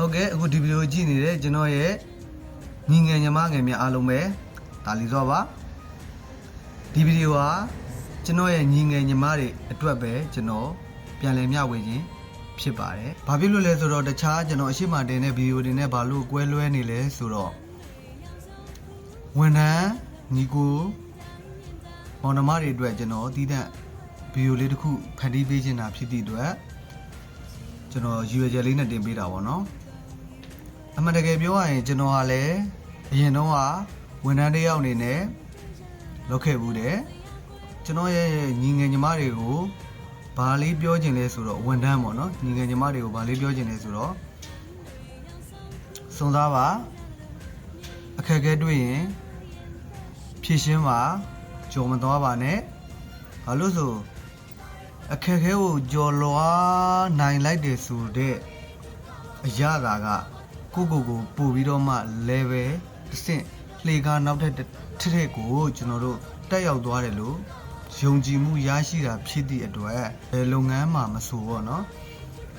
ဟုတ်ကဲ့အခုဒီဗီဒီယိုကြည့်နေတဲ့ကျွန်တော်ရဲ့ညီငယ်ညီမငယ်များအားလုံးပဲဒါလီစောပါဒီဗီဒီယိုဟာကျွန်တော်ရဲ့ညီငယ်ညီမတွေအတွက်ပဲကျွန်တော်ပြန်လည်မျှဝေခြင်းဖြစ်ပါတယ်။ဘာဖြစ်လို့လဲဆိုတော့တခြားကျွန်တော်အရှိမတင်တဲ့ဗီဒီယိုတွေနဲ့ဘာလို့ကွဲလွဲနေလဲဆိုတော့ဝန်ထမ်းညီကိုမောင်နှမတွေအတွက်ကျွန်တော်တည်တဲ့ဗီဒီယိုလေးတစ်ခုဖန်တီးပေးခြင်းတာဖြစ်သည့်အတွက်ကျွန်တော်ရွေးကြလေးနဲ့တင်ပေးတာပေါ့နော်အမှန်တကယ်ပြောရရင်ကျွန်တော်ကလည်းအရင်တော့ကဝန်ထမ်းတစ်ယောက်အနေနဲ့လုပ်ခဲ့ဘူးတယ်ကျွန်တော်ရဲ့ညီငယ်ညီမတွေကိုဘာလေးပြောချင်လဲဆိုတော့ဝန်ထမ်းပေါ့နော်ညီငယ်ညီမတွေကိုဘာလေးပြောချင်လဲဆိုတော့စွန်စားပါအခက်အခဲတွေ့ရင်ဖြည့်ရှင်းပါကြော်မသွားပါနဲ့ဘာလို့ဆိုအခက်အခဲကိုကြော်လွားနိုင်လိုက်တယ်ဆိုတဲ့အရာသာကကိုပို့ပြီးတော့မှ level တစ်ဆင့်လှေကားနောက်ထပ်ထက်ကိုကျွန်တော်တို့တက်ရောက်သွားတယ်လို့ယုံကြည်မှုရရှိတာဖြစ်သည့်အတွက်လုပ်ငန်းမှာမဆိုတော့เนาะ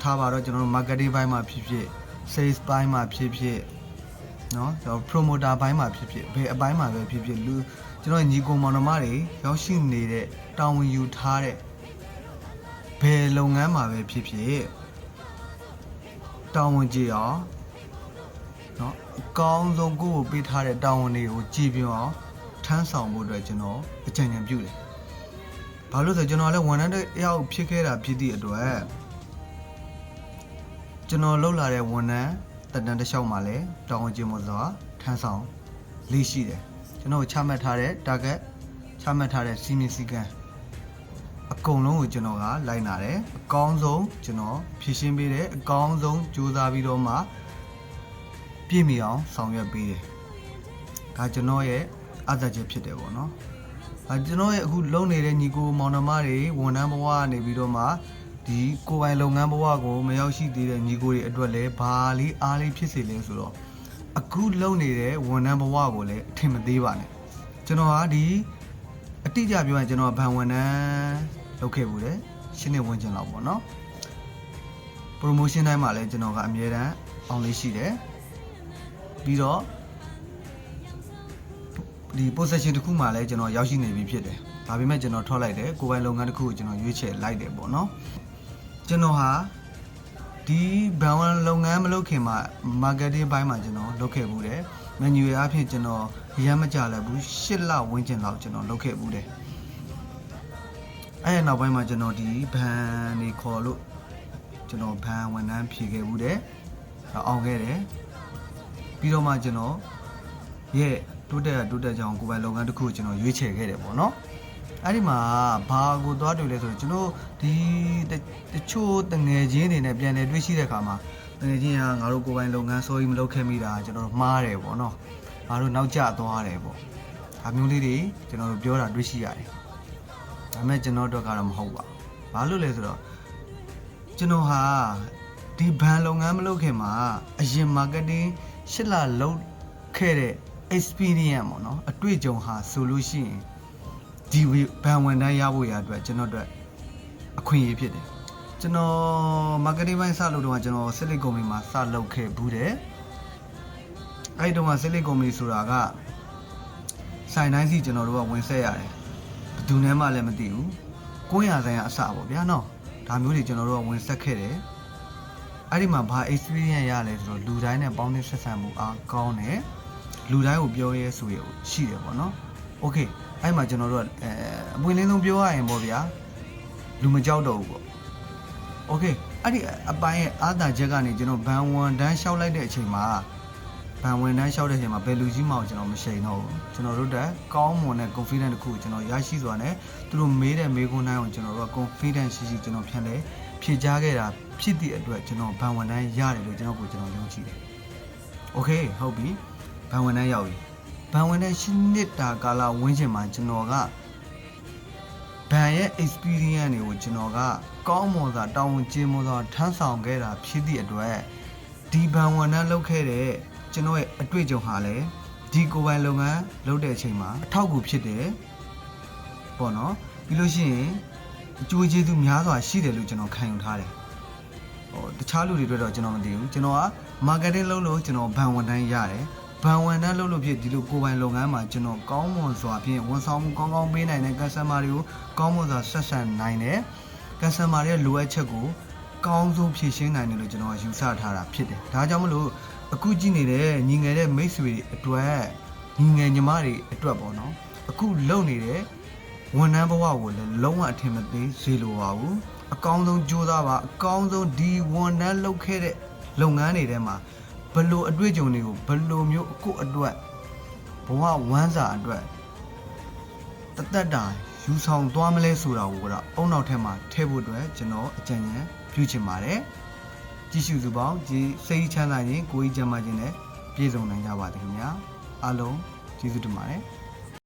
ထားပါတော့ကျွန်တော်တို့ marketing ဘိုင်းမှာဖြစ်ဖြစ် sales ဘိုင်းမှာဖြစ်ဖြစ်เนาะကျွန်တော် promoter ဘိုင်းမှာဖြစ်ဖြစ်ဘယ်အပိုင်းမှာပဲဖြစ်ဖြစ်လူကျွန်တော်ညီကိုမောင်နှမတွေရောက်ရှိနေတဲ့တာဝန်ယူထားတဲ့ဘယ်လုပ်ငန်းမှာပဲဖြစ်ဖြစ်တာဝန်ကြည့်အောင်เนาะအကောင်းဆုံးကိုယ်ပေးထားတဲ့တာဝန်တွေကိုကြည်ပြအောင်ထမ်းဆောင်ဖို့အတွက်ကျွန်တော်အကြံဉာဏ်ပြုတယ်။ဘာလို့ဆိုကျွန်တော်လည်းဝန်ထမ်းတစ်ယောက်ဖြစ်ခဲ့တာဖြစ်သည့်အတွက်ကျွန်တော်လှုပ်လာတဲ့ဝန်ထမ်းတက်တန်းတစ်လျှောက်မှာလည်းတာဝန်ကျမှုစွာထမ်းဆောင်လေးရှိတယ်။ကျွန်တော်ချမှတ်ထားတဲ့ target ချမှတ်ထားတဲ့စီမင်းစည်းကမ်းအကုန်လုံးကိုကျွန်တော်ကလိုက်နာတယ်။အကောင်းဆုံးကျွန်တော်ဖြည့်ရှင်းပေးတယ်။အကောင်းဆုံးကြိုးစားပြီးတော့မှပြည့်မီအောင်ဆောင်ရွက်ပေးတယ်။ဒါကျွန်တော်ရဲ့အားသက်ချက်ဖြစ်တယ်ပေါ့နော်။ကျွန်တော်ရဲ့အခုလုပ်နေတဲ့ညီကိုမောင်နှမတွေဝန်ထမ်းဘဝကနေပြီးတော့မှဒီကိုယ်ပိုင်လုပ်ငန်းဘဝကိုမရောက်ရှိသေးတဲ့ညီကိုတွေအတွက်လည်းဘာလေးအားလေးဖြစ်စေလဲဆိုတော့အခုလုပ်နေတဲ့ဝန်ထမ်းဘဝကိုလည်းအထင်မသေးပါနဲ့။ကျွန်တော်ကဒီအတိအကျပြောရင်ကျွန်တော်ဗန်ဝန်ထမ်းလုပ်ခဲ့ဘူးတယ်ရှင်းနေဝင်ကျင်လောက်ပေါ့နော်။ promotion တိုင်းမှာလည်းကျွန်တော်ကအမြဲတမ်းအောင်လေးရှိတယ်။ပြီးတော့ဒီ possession တစ်ခုမှလည်းကျွန်တော်ရောက်ရှိနေပြီဖြစ်တယ်။ဒါပေမဲ့ကျွန်တော်ထွက်လိုက်တယ်ကိုယ်ပိုင်လုပ်ငန်းတစ်ခုကိုကျွန်တော်ရွေးချယ်လိုက်တယ်ပေါ့နော်။ကျွန်တော်ဟာဒီဘန်ဝန်လုပ်ငန်းမလုပ်ခင်မှာ marketing ဘိုင်းမှာကျွန်တော်လုပ်ခဲ့ဘူးတယ်။ menu အဖြစ်ကျွန်တော်ရမ်းမကြလည်းဘူး8လဝန်းကျင်လောက်ကျွန်တော်လုပ်ခဲ့ဘူးတယ်။အဲ့နောက်ပိုင်းမှာကျွန်တော်ဒီဘန်နေခေါ်လို့ကျွန်တော်ဘန်ဝန်ထမ်းဖြည့်ခဲ့ဘူးတယ်။အောင်ခဲ့တယ်။ပြီးတော့မှကျွန်တော်ရဲ့တိုးတက်ကြောင်ကိုယ်ပိုင်လုပ်ငန်းတစ်ခုကျွန်တော်ရွေးချယ်ခဲ့တယ်ပေါ့နော်အဲ့ဒီမှာဘာကိုသွားတွေ့လဲဆိုတော့ကျွန်တော်ဒီတချို့တငယ်ချင်းတွေနဲ့ပြန်လည်တွေ့ရှိတဲ့အခါမှာတငယ်ချင်းကငါတို့ကိုယ်ပိုင်လုပ်ငန်းစိုးကြီးမလုပ်ခဲ့မိတာကျွန်တော်မှားတယ်ပေါ့နော်ငါတို့နောက်ကျသွားတယ်ပေါ့ဒါမျိုးလေးတွေကျွန်တော်တို့ပြောတာတွေ့ရှိရတယ်ဒါပေမဲ့ကျွန်တော်တို့ကတော့မဟုတ်ပါဘူးဘာလို့လဲဆိုတော့ကျွန်တော်ဟာဒီဘန်လုပ်ငန်းမလုပ်ခင်မှာအရင် marketing 8လလုပ်ခဲ့တဲ့experience ပေါ့နော်အတွေ့အကြုံဟာဆိုလို့ရှိရင်ဒီဘန်ဝန်တန်းရဖို့ရအတွက်ကျွန်တော်တို့အခွင့်အရေးဖြစ်တယ်ကျွန်တော် marketing ဘိုင်းစလုပ်တော့ကျွန်တော် Silicon Company မှာစလုပ်ခဲ့ဘူးတယ်အဲ့ဒီတော့ Silicon Company ဆိုတာကဆိုင်တိုင်းစီကျွန်တော်တို့ကဝင်ဆက်ရတယ်ဘယ်သူနဲ့မှလည်းမသိဘူးကိုရဆိုင်ကအစပေါ့ဗျာနော်ဒါမျိုးတွေကျွန်တော်တို့ကဝင်ဆက်ခဲ့တယ်အဲ့ဒီမှာဘာ experience ရလဲဆိုတော့လူတိုင်းနဲ့ပေါင်းသင်းဆက်ဆံမှုအားကောင်းတယ်လူတိုင်းကိုပြောရဲဆိုရရှိတယ်ပေါ့နော်โอเคအဲ့မှာကျွန်တော်တို့အပွင့်လင်းဆုံးပြောရရင်ပေါ့ဗျာလူမကြောက်တော့ဘူးပေါ့โอเคအဲ့ဒီအပိုင်းရဲ့အာသာချက်ကနေကျွန်တော်ဘန်ဝန်တန်းလျှောက်လိုက်တဲ့အချိန်မှာဘန်ဝန်တန်းလျှောက်တဲ့အချိန်မှာဘယ်လူကြီးမှကျွန်တော်မရှိန်တော့ဘူးကျွန်တော်တို့တက်ကောင်းမွန်တဲ့ confidence တစ်ခုကျွန်တော်ရရှိစွာနဲ့သူတို့မေးတဲ့မေးခွန်းတိုင်းကိုကျွန်တော်တို့က confidence ရှိကျွန်တော်ဖြေကြားခဲ့တာဖြစ်သည့်အတွက်ကျွန်တော်ဘန်ဝန်တန်းရတယ်လို့ကျွန်တော်ယုံကြည်တယ်โอเคဟုတ်ပြီဘန်ဝန်တန်းရောက်ပြီဘန်ဝန်တန်းရှင်းနေတာကာလဝင်းချင်မှာကျွန်တော်ကဘန်ရဲ့ experience တွေကိုကျွန်တော်ကကောင်းမွန်စွာတောင်းဝန်ကျင်းမွန်စွာထမ်းဆောင်ခဲ့တာဖြစ်သည့်အတွက်ဒီဘန်ဝန်တန်းလုပ်ခဲ့တဲ့ကျွန်တော်ရဲ့အတွေ့အကြုံဟာလည်းဒီကိုယ်ပိုင်လုပ်ငန်းလုပ်တဲ့အချိန်မှာအထောက်အကူဖြစ်တယ်ပေါ့နော်ပြီးလို့ရှိရင်အကျိုးကျေးဇူးများစွာရှိတယ်လို့ကျွန်တော်ခံယူထားတယ်တခြားလူတွေအတွက်တော့ကျွန်တော်မသိဘူးကျွန်တော်က marketing လုပ်လို့ကျွန်တော်ဘန်ဝန်တန်းရတယ်ဘန်ဝန်တန်းလုပ်လို့ဖြစ်ဒီလိုကိုယ်ပိုင်လုပ်ငန်းမှာကျွန်တော်ကောင်းမွန်စွာဖြင့်ဝန်ဆောင်မှုကောင်းကောင်းပေးနိုင်တဲ့ customer တွေကိုကောင်းမွန်စွာဆက်ဆံနိုင်တဲ့ customer တွေရဲ့လိုအပ်ချက်ကိုကောင်းဆုံးဖြည့်ရှင်းနိုင်တယ်လို့ကျွန်တော်ယူဆထားတာဖြစ်တယ်ဒါကြောင့်မလို့အခုကြည့်နေတဲ့ညီငယ်တဲ့မိတ်ဆွေတွေအတွက်ညီငယ်ညီမတွေအတွက်ပေါ့နော်အခုလုပ်နေတဲ့ဝန်ထမ်းဘဝကိုလည်းလုံးဝအထင်မသေးစေလိုပါဘူးအကောင်းဆုံးကြိုးစားပါအကောင်းဆုံးဒီဝန်ထမ်းလုပ်ခဲ့တဲ့လုပ်ငန်းတွေထဲမှာဘယ်လိုအတွေ့အကြုံတွေကိုဘယ်လိုမျိုးအခုအတွက်ဘဝဝမ်းစာအတွက်တသက်တာယူဆောင်သွားမလဲဆိုတာကိုတော့အုံနောက်ထဲမှာထည့်ဖို့အတွက်ကျွန်တော်အကြံဉာဏ်ပြုချင်ပါတယ်ကြည့်ရှုသူပေါင်းဒီစိတ်ချမ်းသာခြင်းကိုယ်ကြီးကျန်းမာခြင်းနဲ့ပြည့်စုံနိုင်ကြပါစေခင်ဗျာအားလုံးကျေးဇူးတင်ပါတယ်